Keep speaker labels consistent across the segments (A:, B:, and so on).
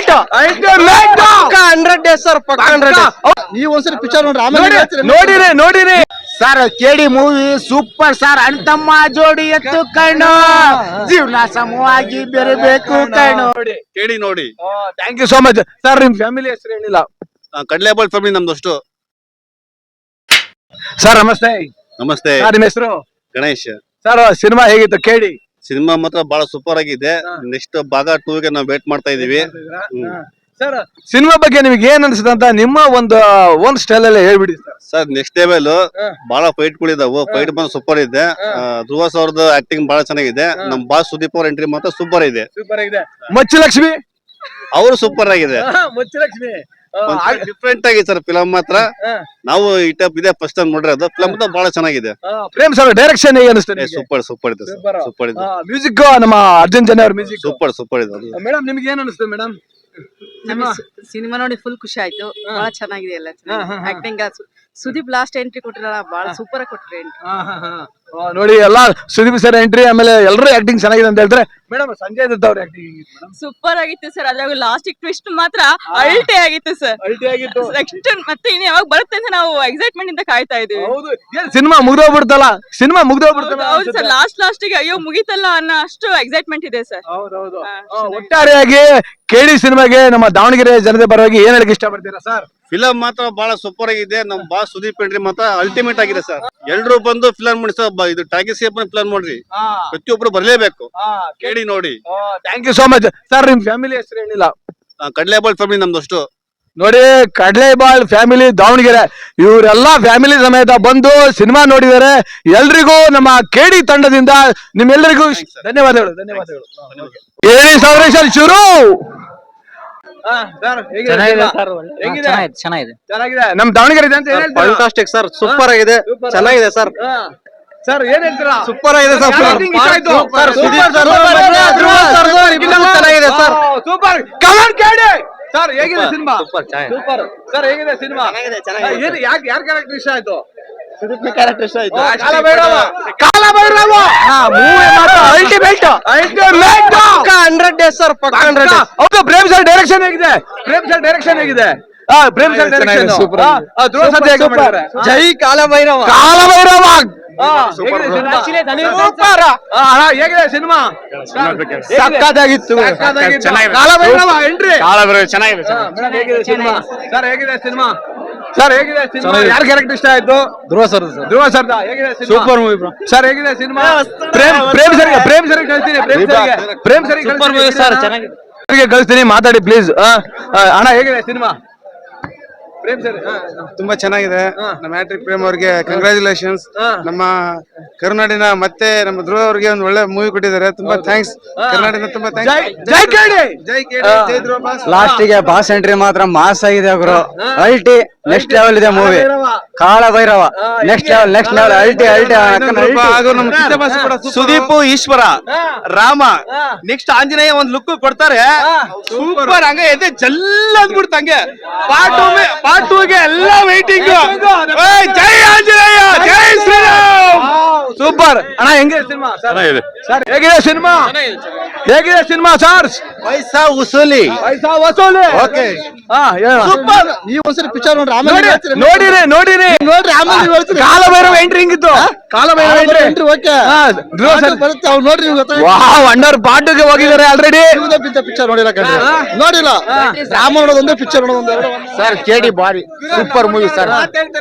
A: 100 days sir, ಪಕ್ಕ 100 days.
B: ನೀವು ಒಂದ್ಸರಿ ಪಿಕ್ಚರ್ ನೋಡ್ರಿ, ಆಮೇಲೆ
A: ನೋಡಿರಿ
B: ಸರ್. ಕೇಳಿ ಮೂವಿ ಸೂಪರ್ ಸರ್. ಅಣ್ತಮ್ಮ ಜೋಡಿ ಎತ್ತು ಕಣ್ಣು, ಜೀವನ ಸಮವಾಗಿ ಬೆರಬೇಕು ಕಣ್ಣು.
C: ಕೇಳಿ ನೋಡಿ.
A: Thank you so much sir. ನಿಮ್ ಫ್ಯಾಮಿಲಿ ಹೆಸರು ಹೇಳಿಲ್ಲ.
C: ಕಡ್ಲೆಬಾಳ್ ಫ್ಯಾಮಿಲಿ ನಮ್ದಷ್ಟು.
A: ಸರ್ ನಮಸ್ತೆ.
C: ನಮಸ್ತೆ.
A: ನಿಮ್ಮ ಹೆಸರು?
C: ಗಣೇಶ್.
A: ಸರ್ ಸಿನಿಮಾ ಹೇಗಿತ್ತು ಕೇಳಿ?
C: ಸಿನಿಮಾ ಮಾತ್ರ ಬಹಳ ಸೂಪರ್ ಆಗಿದೆ. ನೆಕ್ಸ್ಟ್ ಭಾಗ 2 ಗೆ ನಾವು ವೇಟ್ ಮಾಡ್ತಾ ಇದೀವಿ.
A: ಸರ್ ಸಿನಿಮಾ ಬಗ್ಗೆ ನಿಮ್ಗೆ ಏನ್ ಅನ್ಸುತ್ತೆ ಅಂತ ನಿಮ್ಮ ಒಂದು ಸ್ಟೈಲ್ ಅಲ್ಲಿ ಹೇಳ್ಬಿಡಿ
C: ಸರ್. ನೆಕ್ಸ್ಟ್ ಲೆವೆಲ್ ಬಹಳ ಫೈಟ್ ಗಳಿದಾವು. ಫೈಟ್ ಬಂದು ಸೂಪರ್ ಇದೆ. ಧ್ರುವ ಅವ್ರದ್ದು ಆಕ್ಟಿಂಗ್ ಬಹಳ ಚೆನ್ನಾಗಿದೆ. ನಮ್ ಬಾಸ್ ಸುದೀಪ್ ಅವ್ರ ಎಂಟ್ರಿ ಮಾತ್ರ ಸೂಪರ್ ಇದೆ.
A: ಮಚ್ಚಲಕ್ಷ್ಮಿ
C: ಅವರು ಸೂಪರ್ ಆಗಿದೆ.
A: ಮಚ್ಚಲಕ್ಷ್ಮಿ
C: ಡಿಫ್ರೆಂಟ್ ಆಗಿದೆ ಸರ್ ಫಿಲಂ ಮಾತ್ರ. ನಾವು ಈ ಟೈಪ್ ಇದೆ ಫಸ್ಟ್ ಟೈಮ್ ನೋಡಿರೋದು. ಫಿಲಂ ಬಹಳ ಚೆನ್ನಾಗಿದೆ.
A: ಪ್ರೇಮ್ ಸರ್ ಡೈರೆಕ್ಷನ್ ಹೇಗೆ ಅನಿಸ್ತದೆ?
C: ಸೂಪರ್ ಇದೆ ಸೂಪರ್ ಇದೆ.
A: ಮ್ಯೂಸಿಕ್ ನಮ್ಮ ಅರ್ಜುನ್ ಜನ ಅವ್ರ ಮ್ಯೂಸಿಕ್
C: ಸೂಪರ್ ಇದೆ.
A: ಮೇಡಮ್ ನಿಮ್ಗೆ ಏನ್ ಅನಿಸ್ತದೆ ಮೇಡಮ್?
D: ಸಿನಿಮಾ ನೋಡಿ ಫುಲ್ ಖುಷಿ ಆಯ್ತು. ಬಹಳ ಚೆನ್ನಾಗಿದೆ ಎಲ್ಲ. ಆಕ್ಟಿಂಗ್ ಸುದೀಪ್ ಲಾಸ್ಟ್ ಎಂಟ್ರಿ ಕೊಟ್ಟಿರಲ್ಲ, ಬಹಳ ಸೂಪರ್ ಆಗಿ ಕೊಟ್ರಿ ಎಂಟ್ರಿ.
A: ನೋಡಿ ಎಲ್ಲಾ ಸುದೀಪ್ ಸರ್ ಎಂಟ್ರಿ, ಆಮೇಲೆ ಎಲ್ಲರೂ ಆಕ್ಟಿಂಗ್ ಚೆನ್ನಾಗಿದೆ ಅಂತ ಹೇಳ್ತಾರೆ. ಮೇಡಮ್ ಸಂಜಯ್ ದತ್ ಅವ್ರ ಆಕ್ಟಿಂಗ್
D: ಸೂಪರ್ ಆಗಿತ್ತು ಸರ್. ಅದ್ರಾಗ ಲಾಸ್ಟ್ ಟ್ವಿಸ್ಟ್ ಮಾತ್ರ ಅಲ್ಟೆ ಆಗಿತ್ತು ಸರ್. ನೆಕ್ಸ್ಟ್ ಮತ್ತೆ ಇನ್ನು ಯಾವಾಗ ಬರುತ್ತೆ ಅಂತ ನಾವು ಎಕ್ಸೈಟ್ಮೆಂಟ್ ಇಂದ ಕಾಯ್ತಾ ಇದೀವಿ.
A: ಸಿನಿಮಾ ಮುಗ್ದೋಗ್ಬಿಡ್ತಲ್ಲ.
D: ಹೌದು ಸರ್. ಲಾಸ್ಟ್ ಗೆ ಅಯ್ಯೋ ಮುಗಿತಲ್ಲ ಅನ್ನೋ ಅಷ್ಟು ಎಕ್ಸೈಟ್ಮೆಂಟ್ ಇದೆ ಸರ್.
A: ಒಟ್ಟಾರೆಯಾಗಿ ಕೇಳಿ ಸಿನಿಮಾಗೆ ನಮ್ಮ ದಾವಣಗೆರೆ ಜನತೆ ಪರವಾಗಿ ಏನ್ ಹೇಳಕ್ ಇಷ್ಟಪಡ್ತೀರಾ ಸರ್?
C: ಫಿಲಂ ಮಾತ್ರ ಬಹಳ ಸೂಪರ್ ಆಗಿದೆ. ನಮ್ ಬಾಸ್ ಸುದೀಪ್ ಎಂಟ್ರಿ ಮಾತ್ರ ಅಲ್ಟಿಮೇಟ್ ಆಗಿದೆ ಸರ್. ಎಲ್ರು ಬಂದು ಫಿಲಂ ಮಾಡಿ ಸರ್. ಇದು ಟಾಕೀಸ್ ಫಿಲಂ ನೋಡ್ರಿ, ಪ್ರತಿಯೊಬ್ರು ಬರ್ಲೇಬೇಕು. ಕೇಳಿ ನೋಡಿ.
A: Thank you so much sir. ನಿಮ್ ಫ್ಯಾಮಿಲಿ ಹೆಸರು ಹೇಳಿಲ್ಲ.
C: ಕಡ್ಲೆಬಾಳ್ ಫ್ಯಾಮಿಲಿ ನಮ್ದಷ್ಟು.
A: ನೋಡಿ ಕಡ್ಲೆಬಾಳ್ ಫ್ಯಾಮಿಲಿ ದಾವಣಗೆರೆ, ಇವರೆಲ್ಲಾ ಫ್ಯಾಮಿಲಿ ಸಮೇತ ಬಂದು ಸಿನಿಮಾ ನೋಡಿದ್ದಾರೆ. ಎಲ್ರಿಗೂ ನಮ್ಮ ಕೇಡಿ ತಂಡದಿಂದ ನಿಮ್ಮೆಲ್ಲರಿಗೂ ಧನ್ಯವಾದಗಳು. ಕೇಳಿ ಸೌರೇಶನ್ ಶುರು. ಚೆನ್ನಾಗಿದೆ. ನಮ್ ದಾವಣಗೆರೆ ಅಂತ
B: ಫ್ಯಾಂಟಾಸ್ಟಿಕ್ ಸರ್. ಸೂಪರ್ ಆಗಿದೆ, ಚೆನ್ನಾಗಿದೆ ಸರ್.
A: ಸರ್ ಏನ್ ಹೇಳ್ತೀರಾ?
B: ಸೂಪರ್ ಆಗಿದೆ ಸರ್.
A: ಚೆನ್ನಾಗಿದೆ ಸರ್. ಸೂಪರ್ ಕಮನ್ ಕೇಳಿ ಸರ್. ಹೇಗಿದೆ ಸಿನಿಮಾ? Super sir. ಹೇಗಿದೆ ಸಿನಿಮಾ? ಯಾರ ಕ್ಯಾರೆಕ್ಟರ್ ಇಷ್ಟ ಆಯ್ತು?
B: ಕ್ಯಾರೆಕ್ಟರ್ ಇಷ್ಟ ಆಯ್ತು.
A: ಕಾಲಭೈರವ ಮೂವಿ ಮಾತ್ರ ಅಲ್ಟಿಮೇಟ್. 100 days ಸರ್, ಪಕ್ಕ 100 days. ಹೌದು. ಪ್ರೇಮ್ ಸರ್ ಡೈರೆಕ್ಷನ್ ಹೇಗಿದೆ? Prem sir direction super. Dhruva sir ಹೇಗೆ ಮಾಡಿದ್ದಾರೆ?
B: ಜೈ ಕಾಲಭೈರವ.
A: ಹೇಗಿದೆ ಸಿನಿಮಾ?
B: ಸಕ್ಕತ್ತಾಗಿತ್ತು.
A: ಕಾಲಭೈರವ ಎಂಟ್ರಿ
B: ಚೆನ್ನಾಗಿದೆ
A: ಸರ್. ಹೇಗಿದೆ ಸಿನಿಮಾ? ಯಾರ ಕ್ಯಾರೆಕ್ಟರ್ ಇಷ್ಟ ಆಯ್ತು?
B: ಧ್ರುವ ಸರ್.
A: ಹೇಗಿದೆ
B: ಸೂಪರ್ ಮೂವಿ ಬ್ರೋ.
A: ಸರ್ ಹೇಗಿದೆ ಸಿನಿಮಾ? ಪ್ರೇಮ್ ಸರ್ ಕಳಿಸ್ತೀನಿ. Prem sir
B: super movie sir. ಚೆನ್ನಾಗಿದೆ.
A: ಕಳಿಸ್ತೀನಿ, ಮಾತಾಡಿ ಪ್ಲೀಸ್. ಅಣ್ಣ ಹೇಗಿದೆ ಸಿನಿಮಾ? ಪ್ರೇಮ್ ಸರ್
E: ತುಂಬಾ ಚೆನ್ನಾಗಿದೆ. ನಮ್ಮ ಹ್ಯಾಟ್ರಿಕ್ ಪ್ರೇಮ್ ಅವ್ರಿಗೆ ಕಂಗ್ರಾಚುಲೇಷನ್ಸ್. ನಮ್ಮ ಕರ್ನಾಡಿನ ಮತ್ತೆ ನಮ್ಮ ಧ್ರುವ ಅವ್ರಿಗೆ ಒಂದು ಒಳ್ಳೆ ಮೂವಿ ಕೊಟ್ಟಿದ್ದಾರೆ. ತುಂಬಾ ಥ್ಯಾಂಕ್ಸ್ ಕರ್ನಾಡಿನ. ತುಂಬಾ ಥ್ಯಾಂಕ್ಸ್.
A: ಜೈ ಕೇಳಿ.
E: ಜೈ ಧ್ರುವ ಬಾಸ್.
B: ಲಾಸ್ಟ್ ಗೆ ಬಾಸ್ ಎಂಟ್ರಿ ಮಾತ್ರ ಮಾಸ್ ಆಗಿದೆ ಗುರು. ಅಲ್ಟಿ ನೆಕ್ಸ್ಟ್ ಲೆವೆಲ್ ಇದೆ ಮೂವಿ. ಕಾಲಭೈರವ ನೆಕ್ಸ್ಟ್ ಲೆವೆಲ್ ಅಲ್ಟಿ.
E: ಹಾಗೂ ನಮ್ಮ ಕಿಚ್ಚ ಬಾಸ್ ಕೂಡ
B: ಸುದೀಪ್, ಈಶ್ವರ, ರಾಮ, ನೆಕ್ಸ್ಟ್ ಆಂಜನೇಯ ಒಂದ್ ಲುಕ್ ಕೊಡ್ತಾರೆ. ಸೂಪರ್. ಹಂಗ ಎದೆ ಜಲ್ಲ ಅಂದ್ಬಿಡ್ತ. ಹಂಗೆ ಪಾರ್ಟ್ 2 ಗೆ ಎಲ್ಲ ವೈಟಿಂಗ್. ಜೈ ಆಂಜನೇಯ, ಜೈ ಶ್ರೀರಾಮ್.
A: ಸೂಪರ್ ಅಣ್ಣ. ಹೆಂಗಿದೆ ಸಿನಿಮಾ ಸರ್? ಹೇಗಿದೆ ಸಿನಿಮಾ ಸರ್?
B: ಪೈಸಾ ವಸೂಲಿ.
E: Okay
A: super.
E: ನೀವು ಒಂದ್ಸರಿ ಪಿಕ್ಚರ್ ನೋಡ್ರಿ, ಆಮೇಲೆ
A: ನೋಡಿರಿ
E: ಆಮೇಲೆ ಹೇಳ್ತೀನಿ.
A: ಕಾಲಭೈರವ ಎಂಟ್ರಿ ಹಿಂಗಿತ್ತು. Kalabhairava entry
E: okay
A: Dhruva sir
E: ಬರುತ್ತೆ. ಅವ್ರು ನೋಡ್ರಿ.
A: ಅಂಡರ್ ಪಾರ್ಟ್ ಗೆ ಹೋಗಿದ್ದಾರೆ ಆಲ್ರೆಡಿ.
E: ಪಿಕ್ಚರ್ ನೋಡಿಲ್ಲ. ರಾಮ ನೋಡೋದು ಒಂದೇ, ಪಿಕ್ಚರ್ ನೋಡೋದು ಒಂದೇ.
B: ಸರ್ ಕೇಳಿ ಬಾರಿ ಸೂಪರ್ ಮೂವಿ ಸರ್.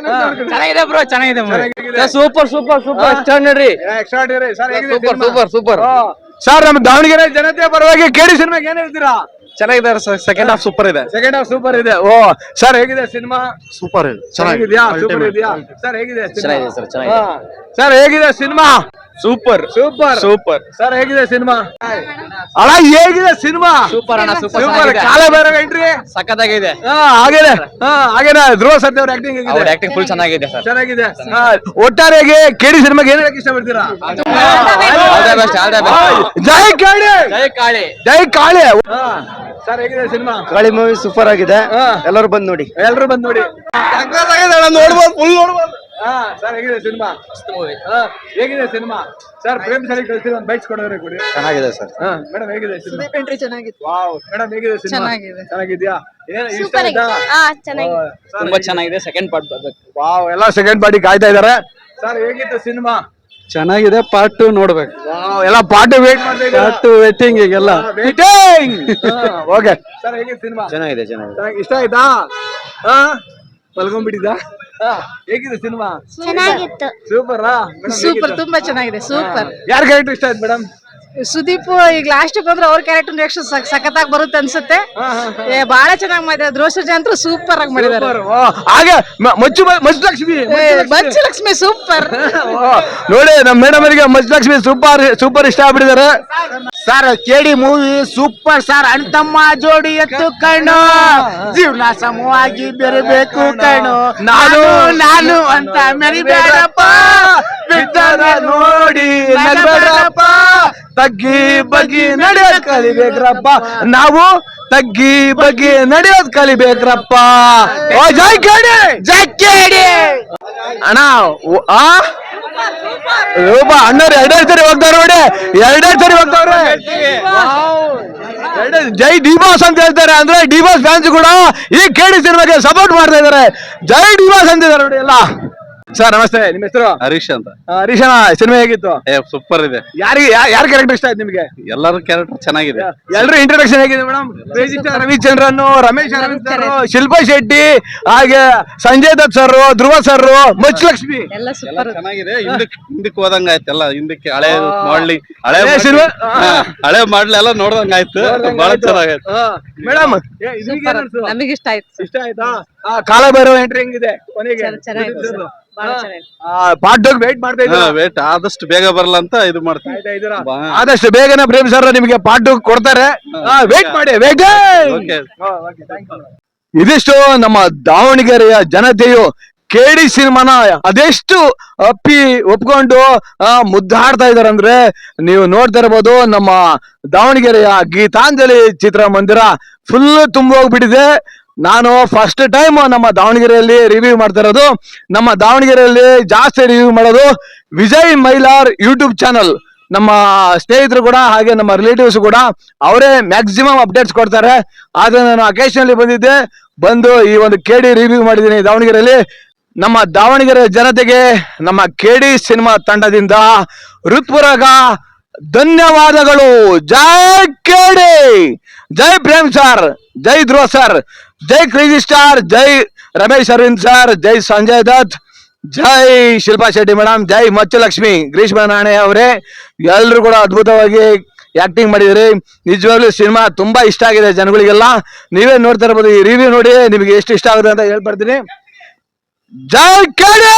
B: ಚೆನ್ನಾಗಿದೆ ಬ್ರೋ, ಚೆನ್ನಾಗಿದೆ. Super extraordinary super.
A: ಸರ್ ನಮ್ಮ ದಾವಣಗೆರೆ ಜನತೆ ಪರವಾಗಿ ಕೇಳಿ ಸಿನಿಮಾಗೆ ಏನ್ ಹೇಳ್ತೀರಾ?
B: ಚೆನ್ನಾಗಿದೆ ಸರ್. ಸೆಕೆಂಡ್ ಹಾಫ್ ಸೂಪರ್ ಇದೆ.
A: ಓ ಸರ್ ಹೇಗಿದೆ ಸಿನಿಮಾ?
B: ಸೂಪರ್
A: ಚೆನ್ನಾಗಿದ್ಯಾ? ಸೂಪರ್ ಇದೆಯಾ ಸರ್? ಹೇಗಿದೆ
B: ಚೆನ್ನಾಗಿದೆ ಸರ್.
A: ಸರ್ ಹೇಗಿದೆ ಸಿನಿಮಾ? Super sir. ಹೇಗಿದೆ ಸಿನಿಮಾ? ಅಣ್ಣ ಹೇಗಿದೆ ಸಿನಿಮಾ?
B: ಸೂಪರ್ ಅಣ್ಣ. ಸೂಪರ್.
A: ಕಾಲಭೈರವ ಎಂಟ್ರಿ
B: ಸಕ್ಕತ್ತಾಗಿದೆ.
A: ಹಾಗೇನೆ ಧ್ರುವ ಸರ್ ಅವ್ರ ಆಕ್ಟಿಂಗ್ ಹೇಗಿದೆ?
B: ಅವ್ರ ಆಕ್ಟಿಂಗ್ ಫುಲ್ ಚೆನ್ನಾಗಿದೆ ಸರ್.
A: ಚೆನ್ನಾಗಿದೆ. ಒಟ್ಟಾರೆಯಾಗಿ ಕೇಳಿ ಸಿನಿಮಾಗೆ ಏನ್ ಹೇಳಕ್ ಇಷ್ಟಪಡ್ತೀರಾ? ಜೈ ಕಾಳಿ. ಸರ್ ಹೇಗಿದೆ ಸಿನಿಮಾ?
B: ಕಾಳಿ ಮೂವಿ ಸೂಪರ್ ಆಗಿದೆ. ಎಲ್ಲರೂ ಬಂದ್ ನೋಡಿ.
A: ನೋಡ್ಬೋದು, ಫುಲ್ ನೋಡ್ಬೋದು. ಸರ್ ಹೇಗಿದೆ ಸಿನಿಮಾ? ಹೇಗಿದೆ ಸಿನಿಮಾ? ಸರ್ ಪ್ರೇಮ್ ಸರಿ ಕಳ್ಸಿ ಒಂದು ಬೈಕ್ಸ್ ಕೊಡೋರೆ ಕೊಡಿ.
C: ಚೆನ್ನಾಗಿದೆ ಸರ್.
A: ಮೇಡಮ್ ಹೇಗಿದೆ ಸಿನಿಮಾ?
D: ಸುದೀಪ್ ಎಂಟ್ರಿ ಚೆನ್ನಾಗಿತ್ತು.
A: ವಾವ್ ಮೇಡಮ್ ಹೇಗಿದೆ ಸಿನಿಮಾ?
D: ಚೆನ್ನಾಗಿದೆ.
A: ಚೆನ್ನಾಗಿದ್ಯಾ? ಇಷ್ಟ
F: ಸೂಪರ್
A: ಆಯ್ತಾ?
F: ಚೆನ್ನಾಗಿದೆ.
B: ತುಂಬಾ ಚೆನ್ನಾಗಿದೆ. ಸೆಕೆಂಡ್ ಪಾರ್ಟ್ ಬರ್ಬೇಕು.
A: ವಾವ್ ಎಲ್ಲ ಸೆಕೆಂಡ್ ಪಾರ್ಟಿ ಕಾಯ್ತಾ ಇದಾರೆ. ಸರ್ ಹೇಗಿತ್ತು ಸಿನಿಮಾ?
E: ಚೆನ್ನಾಗಿದೆ, ಪಾರ್ಟ್ 2 ನೋಡ್ಬೇಕು.
A: ವಾವ್ ಎಲ್ಲ ಪಾರ್ಟಿ ವೇಟ್ ಮಾಡ್ತಾ ಇದ್ದಾರೆ.
E: ಪಾರ್ಟ್ 2 ವೇಟಿಂಗ್ ಈಗೆಲ್ಲ.
A: ವೇಟಿಂಗ್. ಓಕೆ ಸರ್ ಹೇಗಿದೆ ಸಿನಿಮಾ?
C: ಚೆನ್ನಾಗಿದೆ.
A: ಇಷ್ಟ ಆಯ್ತಾ? ಮಲ್ಕೊಂಡ್ಬಿಟ್ಟಿದ್ದ? ಹೇಗಿದೆ ಸಿನಿಮಾ?
F: ಚೆನ್ನಾಗಿತ್ತು.
A: ಸೂಪರ್
D: ಸೂಪರ್, ತುಂಬಾ ಚೆನ್ನಾಗಿದೆ. ಸೂಪರ್.
A: ಯಾರ ಕ್ಯಾರೆಕ್ಟರ್ ಇಷ್ಟ ಆಯ್ತು ಮೇಡಮ್?
D: ಸುದೀಪ್ ಈಗ ಲಾಸ್ಟ್ ಬಂದ್ರೆ ಅವ್ರ ಕ್ಯಾರೆಕ್ಟರ್ ರಿಯಾಕ್ಷನ್ ಸಖತ್ತಾಗಿ ಬರುತ್ತೆ ಅನ್ಸುತ್ತೆ. ಬಹಳ ಚೆನ್ನಾಗಿ ಮಾಡಿದ್ದಾರೆ. ಧ್ರುವಸರ್ಜಾ ಅಂತೂ ಸೂಪರ್ ಆಗಿ ಮಾಡಿದ್ದಾರೆ.
A: ಹಾಗೆ ಮಚ್ಚು ಲಕ್ಷ್ಮಿ
D: ಬಚ್ಚ ಲಕ್ಷ್ಮಿ ಸೂಪರ್.
A: ನೋಡಿ ನಮ್ಮ ಮೇಡಮ್ ಅವರಿಗೆ ಮಚ್ಚು ಲಕ್ಷ್ಮಿ ಸೂಪರ್ ಇಷ್ಟ ಆಗ್ಬಿಟ್ಟಿದ್ದಾರೆ.
G: ಸರ್ ಕೇಳಿ ಮೂವಿ ಸೂಪರ್ ಸರ್. ಅಣ್ತಮ್ಮ ಜೋಡಿ ಎತ್ತು ಕಣ್ಣು, ಜೀವನ ಸಮವಾಗಿ ಬೆರಬೇಕು ಕಣ್ಣು. ನಾನು ಅಂತ ಮೆರಿಬೇಡಪ್ಪ,
A: ಬಿದ್ದದ ನೋಡಿ ನಗಬೇಡ್ರಪ್ಪ, ತಗ್ಗಿ ಬಗ್ಗಿ ನಡೆಯೋದ್ ಕಲಿಬೇಕ್ರಪ್ಪ, ನಾವು ತಗ್ಗಿ ಬಗ್ಗಿ ನಡೆಯೋದ್ ಕಲಿಬೇಕ್ರಪ್ಪ. ಓ ಜೈ ಕೇಳಿ, ಜೈ ಕೇಳಿ ಅಣ್ಣ. ಅಣ್ಣವ್ರು ಎರಡೇ ಸರಿ ಹೋಗ್ತಾವ್ರೆ ನೋಡಿ, ಎರಡೇ ಸರಿ ಹೋಗ್ತಾವ್ರೆ. ಜೈ ಡಿ ಬಾಸ್ ಅಂತ ಹೇಳ್ತಾರೆ. ಅಂದ್ರೆ ಡಿ ಬಾಸ್ ಫ್ಯಾನ್ಸ್ ಕೂಡ ಈ ಕೇಳಿ ಸಿನಿಮಾಗೆ ಸಪೋರ್ಟ್ ಮಾಡ್ತಾ ಇದಾರೆ. ಜೈ ಡಿ ಬಾಸ್ ಅಂತಿದ್ದಾರೆ ನೋಡಿ ಎಲ್ಲ. ಸರ್ ನಮಸ್ತೆ, ನಿಮ್ಮ ಹೆಸರು?
C: ಹರೀಶ್ ಅಂತ.
A: ಹರೀಶಣ್ಣ ಸಿನಿಮಾ ಹೇಗಿತ್ತು?
C: ಸೂಪರ್ ಇದೆ.
A: ಯಾರ ಕ್ಯಾರೆಕ್ಟರ್ ಇಷ್ಟ ಆಯ್ತು ನಿಮ್ಗೆ?
C: ಎಲ್ಲರ ಕ್ಯಾರೆಕ್ಟರ್ ಚೆನ್ನಾಗಿದೆ.
A: ಎಲ್ರು ಇಂಟ್ರೊಡಕ್ಷನ್ ಹೇಗಿದೆ ಮೇಡಮ್? ರವಿಚಂದ್ರನ್, ರಮೇಶ್ ಅರವಿಂದ್ ಸರ್, ಶಿಲ್ಪಾ ಶೆಟ್ಟಿ, ಹಾಗೆ ಸಂಜಯ್ ದತ್ ಸರ್, ಧ್ರುವ ಸರ್, ಮಚ್ಚು ಲಕ್ಷ್ಮಿ
D: ಎಲ್ಲ ಸೂಪರ್.
C: ಚೆನ್ನಾಗಿದೆ. ಹಿಂದಕ್ಕೆ ಹೋದಂಗ ಆಯ್ತು ಎಲ್ಲ. ಹಿಂದಕ್ಕೆ ಹಳೆ ಮಾಡ್ಲಿ,
A: ಸಿನಿಮಾ
C: ಹಳೆ ಮಾಡ್ಲಿ ಎಲ್ಲ ನೋಡ್ದಂಗ ಆಯ್ತು. ಬಹಳ ಚೆನ್ನಾಗೈತೆ
A: ಮೇಡಮ್.
D: ನಮಗೆ ಇಷ್ಟ ಆಯ್ತು.
A: ಇಷ್ಟ ಆಯ್ತಾ? ಕಾಲ ಬರೋ ಎಂಟ್ರಿ ಹೆಂಗಿದೆ ಕೊನೆಗೆ?
D: ಚೆನ್ನಾಗಿದೆ. ಬಹಳ ಚೆನ್ನಾಗಿದೆ.
A: ಪಾರ್ಟ್ ವೇಟ್ ಮಾಡ್ತಾ ಇದ್ದೀರಾ?
C: ವೇಟ್ ಆದಷ್ಟು ಬೇಗ ಬರಲ್ಲ ಅಂತ ಇದು ಮಾಡ್ತೀವಿ.
A: ಕಾಯ್ತಾ ಇದ್ದೀರಾ? ಆದಷ್ಟು ಬೇಗನೆ ಪ್ರೇಮ್ ಸರ್ ನಿಮಗೆ ಪಾರ್ಟ್ ಕೊಡ್ತಾರೆ. ವೇಟ್ ಮಾಡಿ.
C: ಓಕೆ.
A: ಇದಿಷ್ಟು ನಮ್ಮ ದಾವಣಗೆರೆಯ ಜನತೆಯು ಕೇಡಿ ಸಿನಿಮಾನ ಅದೆಷ್ಟು ಒಪ್ಕೊಂಡು ಮುದ್ದಾಡ್ತಾ ಇದಾರೆ ಅಂದ್ರೆ ನೀವು ನೋಡ್ತಾ ಇರ್ಬೋದು. ನಮ್ಮ ದಾವಣಗೆರೆಯ ಗೀತಾಂಜಲಿ ಚಿತ್ರಮಂದಿರ ಫುಲ್ ತುಂಬ ಹೋಗ್ಬಿಟ್ಟಿದೆ. ನಾನು ಫಸ್ಟ್ ಟೈಮ್ ನಮ್ಮ ದಾವಣಗೆರೆಯಲ್ಲಿ ರಿವ್ಯೂ ಮಾಡ್ತಾ ಇರೋದು. ನಮ್ಮ ದಾವಣಗೆರೆಯಲ್ಲಿ ಜಾಸ್ತಿ ರಿವ್ಯೂ ಮಾಡೋದು ವಿಜಯ್ ಮೈಲಾರ್ ಯೂಟ್ಯೂಬ್ ಚಾನಲ್. ನಮ್ಮ ಸ್ನೇಹಿತರು ಕೂಡ ಹಾಗೆ ನಮ್ಮ ರಿಲೇಟಿವ್ಸ್ ಕೂಡ ಅವರೇ ಮ್ಯಾಕ್ಸಿಮಮ್ ಅಪ್ಡೇಟ್ಸ್ ಕೊಡ್ತಾರೆ. ಆದ್ರೆ ನಾನು ಅಕೇಶನಲ್ಲಿ ಬಂದು ಈ ಒಂದು ಕೇಡಿ ರಿವ್ಯೂ ಮಾಡಿದ್ದೀನಿ ದಾವಣಗೆರೆಯಲ್ಲಿ. ನಮ್ಮ ದಾವಣಗೆರೆ ಜನತೆಗೆ ನಮ್ಮ ಕೇಡಿ ಸಿನಿಮಾ ತಂಡದಿಂದ ಹೃತ್ಪೂರ್ವಕ ಧನ್ಯವಾದಗಳು. ಜೈ ಕೇಡಿ, ಜೈ ಪ್ರೇಮ್ ಸರ್, ಜೈ ಧ್ರುವ ಸರ್, ಜೈ ಕ್ರೇಜಿ ಸ್ಟಾರ್, ಜೈ ರಮೇಶ್ ಅರವಿಂದ್ ಸರ್, ಜೈ ಸಂಜಯ್ ದತ್, ಜೈ ಶಿಲ್ಪಾ ಶೆಟ್ಟಿ ಮೇಡಮ್, ಜೈ ಮಚ್ಚು ಲಕ್ಷ್ಮಿ, ಗ್ರೀಷ್ಮ ನಾಣೆ ಅವರೇ. ಎಲ್ಲರೂ ಕೂಡ ಅದ್ಭುತವಾಗಿ ಆಕ್ಟಿಂಗ್ ಮಾಡಿದ್ರಿ. ನಿಜವಾಗ್ಲೂ ಸಿನಿಮಾ ತುಂಬಾ ಇಷ್ಟ ಆಗಿದೆ ಜನಗಳಿಗೆಲ್ಲ. ನೀವೇ ನೋಡ್ತಾ ಇರ್ಬೋದು. ಈ ರಿವ್ಯೂ ನೋಡಿ ನಿಮಗೆ ಎಷ್ಟು ಇಷ್ಟ ಆಗುತ್ತೆ ಅಂತ ಹೇಳ್ಬರ್ತೀನಿ. ಜೈ ಕೇಡಿ.